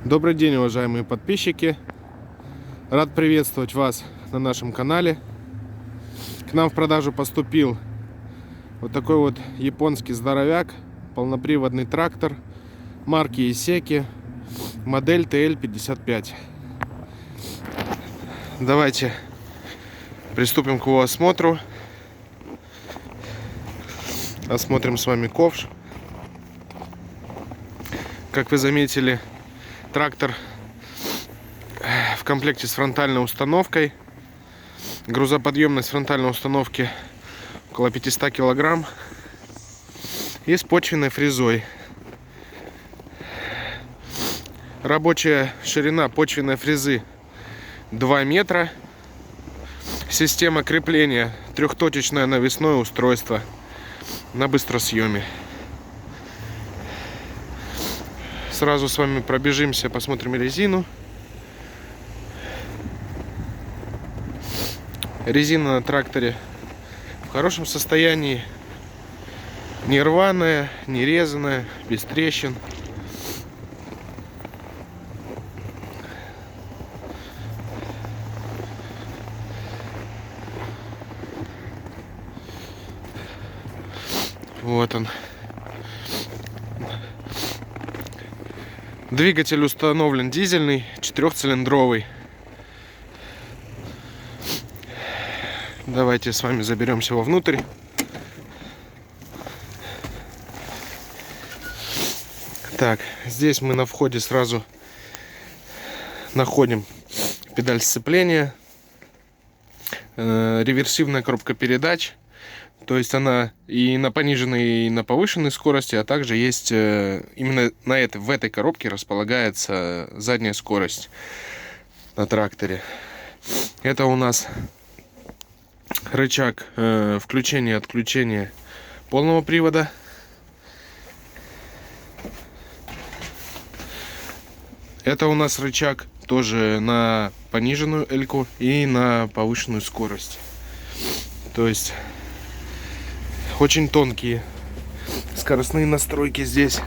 Добрый день, уважаемые подписчики! Рад приветствовать вас на нашем канале. К нам в продажу поступил вот такой вот японский здоровяк, полноприводный трактор марки Исеки, модель TL55. Давайте приступим к его осмотру. Осмотрим с вами ковш. Как вы заметили, трактор в комплекте с фронтальной установкой. Грузоподъемность фронтальной установки около 500 килограмм. И с почвенной фрезой. Рабочая ширина почвенной фрезы 2 метра. Система крепления трехточечное навесное устройство на быстросъеме. Сразу с вами пробежимся, посмотрим резину. Резина на тракторе в хорошем состоянии, не рваная, не резаная, без трещин. Вот он. Двигатель установлен дизельный, 4-цилиндровый. Давайте с вами заберемся вовнутрь. Так, здесь мы на входе сразу находим педаль сцепления, реверсивная коробка передач. То есть она и на пониженной, и на повышенной скорости, а также есть именно в этой коробке располагается задняя скорость на тракторе. Это у нас рычаг включения и отключения полного привода. Это у нас рычаг тоже на пониженную эльку и на повышенную скорость. То есть очень тонкие скоростные настройки здесь.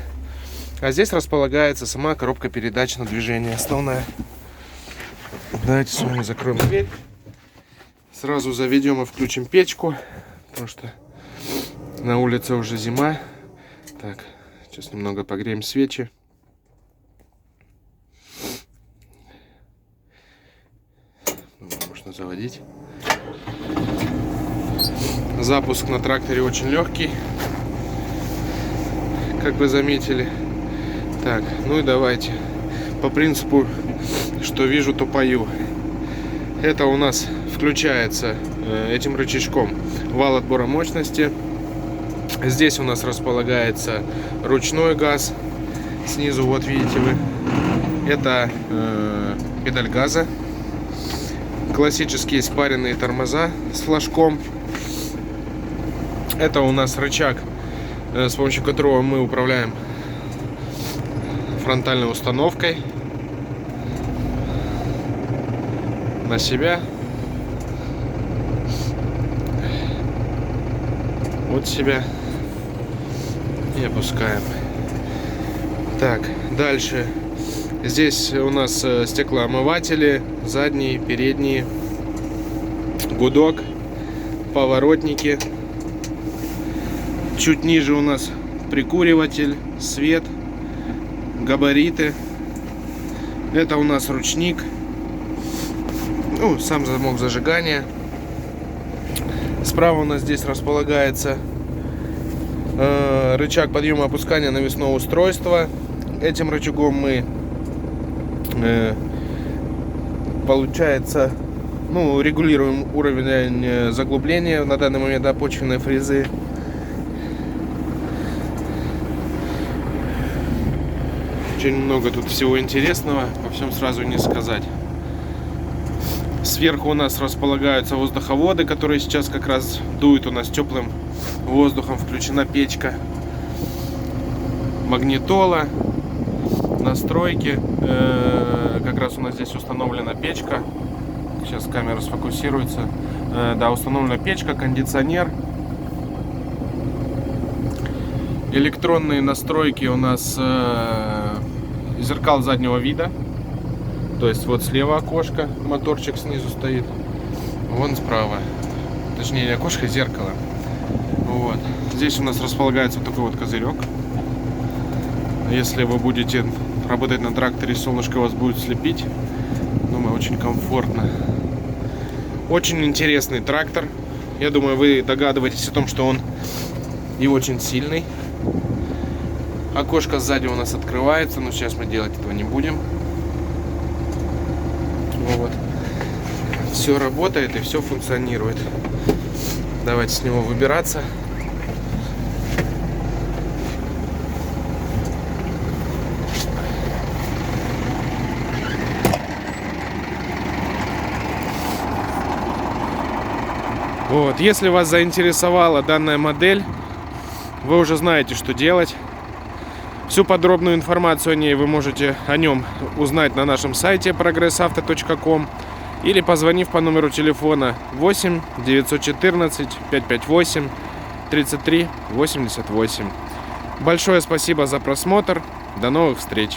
А здесь располагается сама коробка передач на движение основная. Давайте с вами закроем дверь. Сразу заведем и включим печку, потому что на улице уже зима. Так, сейчас немного погреем свечи. Можно заводить. Запуск на тракторе очень легкий, как вы заметили. Так, ну и давайте по принципу, что вижу, то пою. Это у нас включается этим рычажком вал отбора мощности. Здесь у нас располагается ручной газ. Снизу, вот видите вы, это педаль газа. Классические спаренные тормоза с флажком. Это у нас рычаг, с помощью которого мы управляем фронтальной установкой на себя. Вот себя. И опускаем. Так, дальше. Здесь у нас стеклоомыватели, задние, передние, гудок, поворотники. Чуть ниже у нас прикуриватель, свет, габариты. Это у нас ручник. Ну, сам замок зажигания. Справа у нас здесь располагается рычаг подъема и опускания навесного устройства. Этим рычагом мы получается, регулируем уровень заглубления на данный момент до почвенной фрезы. Очень много тут всего интересного, по всем сразу не сказать. Сверху у нас располагаются воздуховоды, которые сейчас как раз дуют у нас теплым воздухом. Включена печка, магнитола, настройки. Как раз у нас здесь установлена печка. Сейчас камера сфокусируется. Да, установлена печка, кондиционер. Электронные настройки у нас зеркал заднего вида. То есть вот слева окошко, моторчик снизу стоит. Вон справа. Точнее, не окошко, зеркало. Вот. Здесь у нас располагается вот такой вот козырек. Если вы будете работать на тракторе, солнышко вас будет слепить. Думаю, очень комфортно. Очень интересный трактор. Я думаю, вы догадываетесь о том, что он и очень сильный. Окошко сзади у нас открывается, но сейчас мы делать этого не будем. Вот. Все работает и все функционирует. Давайте с него выбираться. Вот, если вас заинтересовала данная модель, вы уже знаете, что делать. Всю подробную информацию о ней вы можете о нем узнать на нашем сайте progressauto.com или позвонив по номеру телефона 8 914 558 33 88. Большое спасибо за просмотр. До новых встреч!